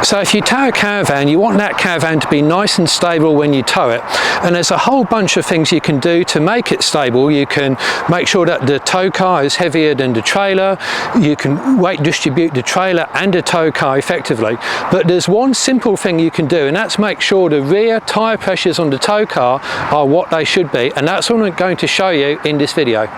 So if you tow a caravan, you want that caravan to be nice and stable when you tow it, and there's a whole bunch of things you can do to make it stable. You can make sure that the tow car is heavier than the trailer, you can weight distribute the trailer and the tow car effectively, but there's one simple thing you can do, and that's make sure the rear tyre pressures on the tow car are what they should be, and that's what I'm going to show you in this video.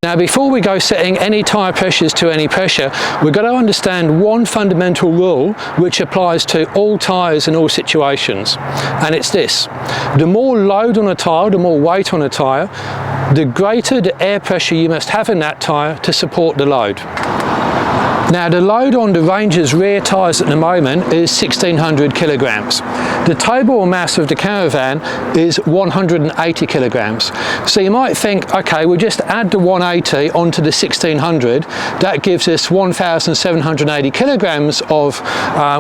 Now, before we go setting any tyre pressures to any pressure, we've got to understand one fundamental rule which applies to all tyres in all situations, and it's this: the more load on a tyre, the more weight on a tyre, the greater the air pressure you must have in that tyre to support the load. Now, the load on the Ranger's rear tyres at the moment is 1600 kilograms. The tow mass of the caravan is 180 kilograms. So you might think, okay, we'll just add the 180 onto the 1600. That gives us 1780 kilograms of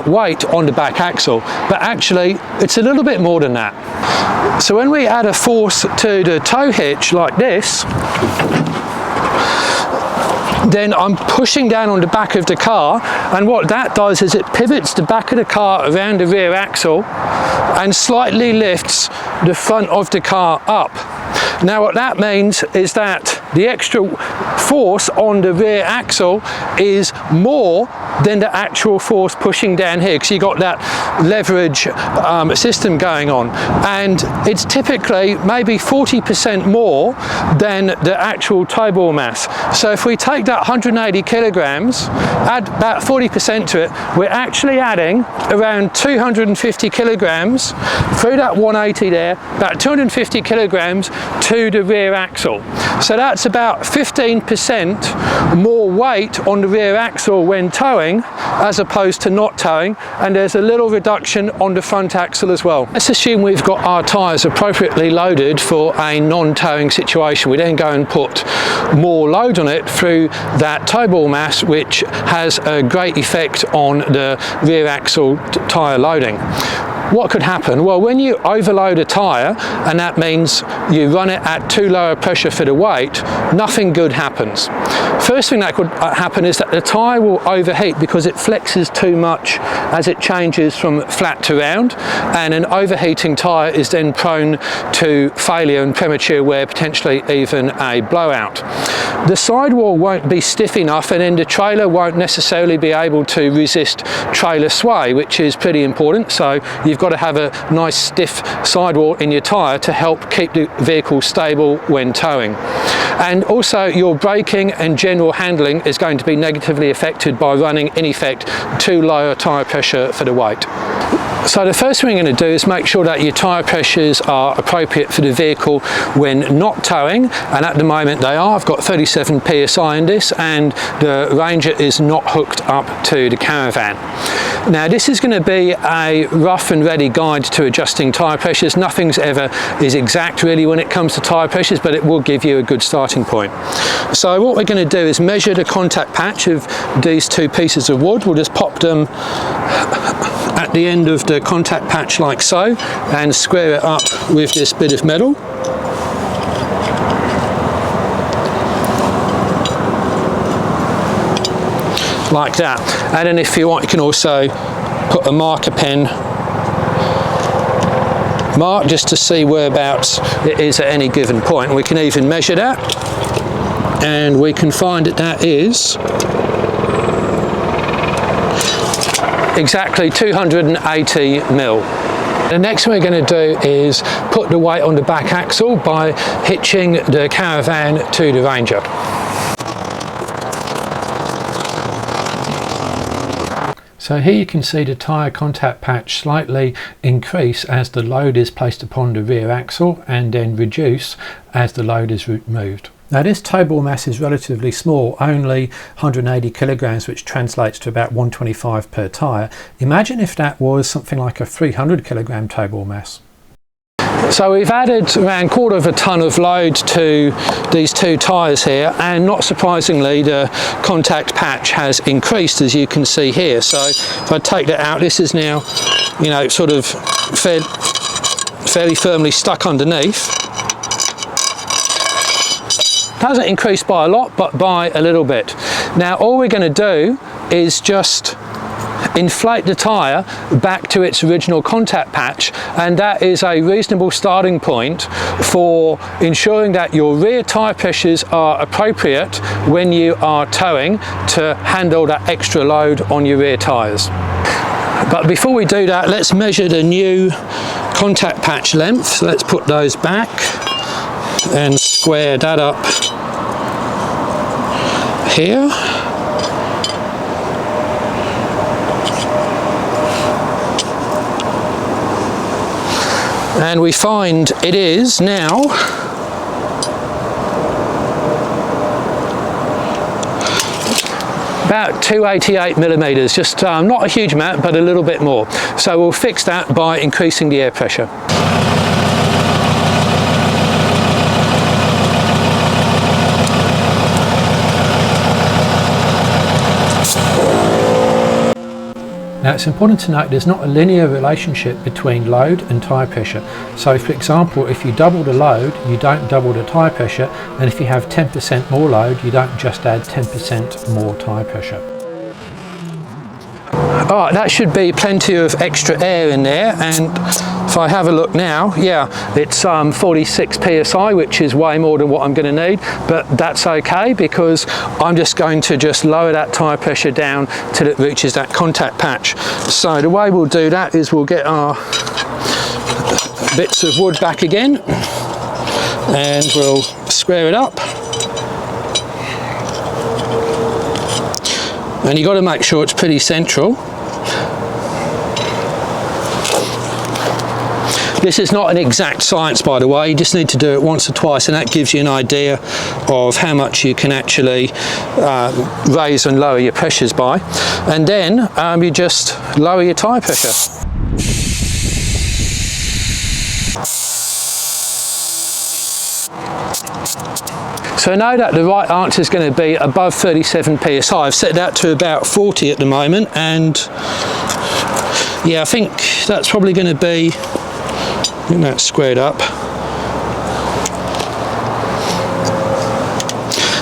weight on the back axle. But actually, it's a little bit more than that. So when we add a force to the tow hitch like this, then I'm pushing down on the back of the car, and what that does is it pivots the back of the car around the rear axle and slightly lifts the front of the car up. Now what that means is that the extra force on the rear axle is more than the actual force pushing down here, because you got that leverage system going on, and it's typically maybe 40% more than the actual tow ball mass. So if we take that 180 kilograms, add about 40% to it, we're actually adding around 250 kilograms through that 180 there, about 250 kilograms to the rear axle. So that's about 15% more weight on the rear axle when towing as opposed to not towing, and there's a little reduction on the front axle as well. Let's assume we've got our tyres appropriately loaded for a non-towing situation. We then go and put more load on it through that tow ball mass, which has a great effect on the rear axle tyre loading. What could happen? Well, when you overload a tyre, and that means you run it at too low a pressure for the weight, nothing good happens. First thing that could happen is that the tyre will overheat because it flexes too much as it changes from flat to round, and an overheating tyre is then prone to failure and premature wear, potentially even a blowout. The sidewall won't be stiff enough, and then the trailer won't necessarily be able to resist trailer sway, which is pretty important. So you've got to have a nice stiff sidewall in your tyre to help keep the vehicle stable when towing. And also your braking and general handling is going to be negatively affected by running, in effect, too low a tyre pressure for the weight. So the first thing we're going to do is make sure that your tyre pressures are appropriate for the vehicle when not towing, and at the moment they are. I've got 37 psi in this, and the Ranger is not hooked up to the caravan. Now this is going to be a rough and ready guide to adjusting tyre pressures. Nothing's ever is exact really when it comes to tyre pressures, but it will give you a good starting point. So what we're going to do is measure the contact patch of these two pieces of wood. We'll just pop them at the end of the contact patch like so, and square it up with this bit of metal. Like that. And then if you want, you can also put a marker pen mark just to see whereabouts it is at any given point. We can even measure that, and we can find that that is exactly 280 mil. The next thing we're going to do is put the weight on the back axle by hitching the caravan to the Ranger. So here you can see the tyre contact patch slightly increase as the load is placed upon the rear axle, and then reduce as the load is removed. Now this tow ball mass is relatively small, only 180 kilograms, which translates to about 125 per tyre. Imagine if that was something like a 300 kilogram tow ball mass. So we've added around 1/4 ton of load to these two tyres here, and not surprisingly the contact patch has increased, as you can see here. So if I take that out, this is now, you know, sort of fairly firmly stuck underneath. Doesn't increase by a lot, but by a little bit. Now all we're going to do is just inflate the tyre back to its original contact patch, and that is a reasonable starting point for ensuring that your rear tyre pressures are appropriate when you are towing to handle that extra load on your rear tyres. But before we do that, let's measure the new contact patch length. So let's put those back and square that up here. And we find it is now about 288 millimeters, just not a huge amount, but a little bit more. So we'll fix that by increasing the air pressure. Now it's important to note there's not a linear relationship between load and tyre pressure. So for example, if you double the load, you don't double the tyre pressure, and if you have 10% more load, you don't just add 10% more tyre pressure. Alright, that should be plenty of extra air in there, and if I have a look now, yeah, it's 46 psi, which is way more than what I'm going to need, but that's okay because I'm just going to lower that tyre pressure down till it reaches that contact patch. So the way we'll do that is we'll get our bits of wood back again and we'll square it up. And you've got to make sure it's pretty central. This is not an exact science, by the way. You just need to do it once or twice, and that gives you an idea of how much you can actually raise and lower your pressures by. And then you just lower your tyre pressure. So I know that the right answer is going to be above 37 psi. I've set that to about 40 at the moment, and yeah, I think that's probably going to be, get that squared up.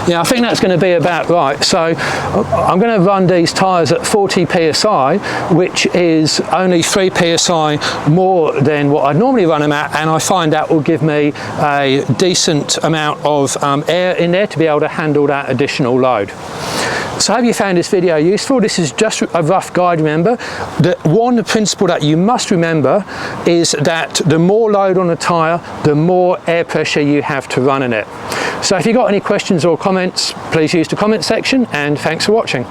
Yeah, I think that's going to be about right. So I'm going to run these tyres at 40 psi, which is only 3 psi more than what I'd normally run them at, and I find that will give me a decent amount of air in there to be able to handle that additional load. So I hope you found this video useful. This is just a rough guide, remember. The principle that you must remember is that the more load on a tyre, the more air pressure you have to run in it. So if you've got any questions or comments, please use the comment section, and thanks for watching.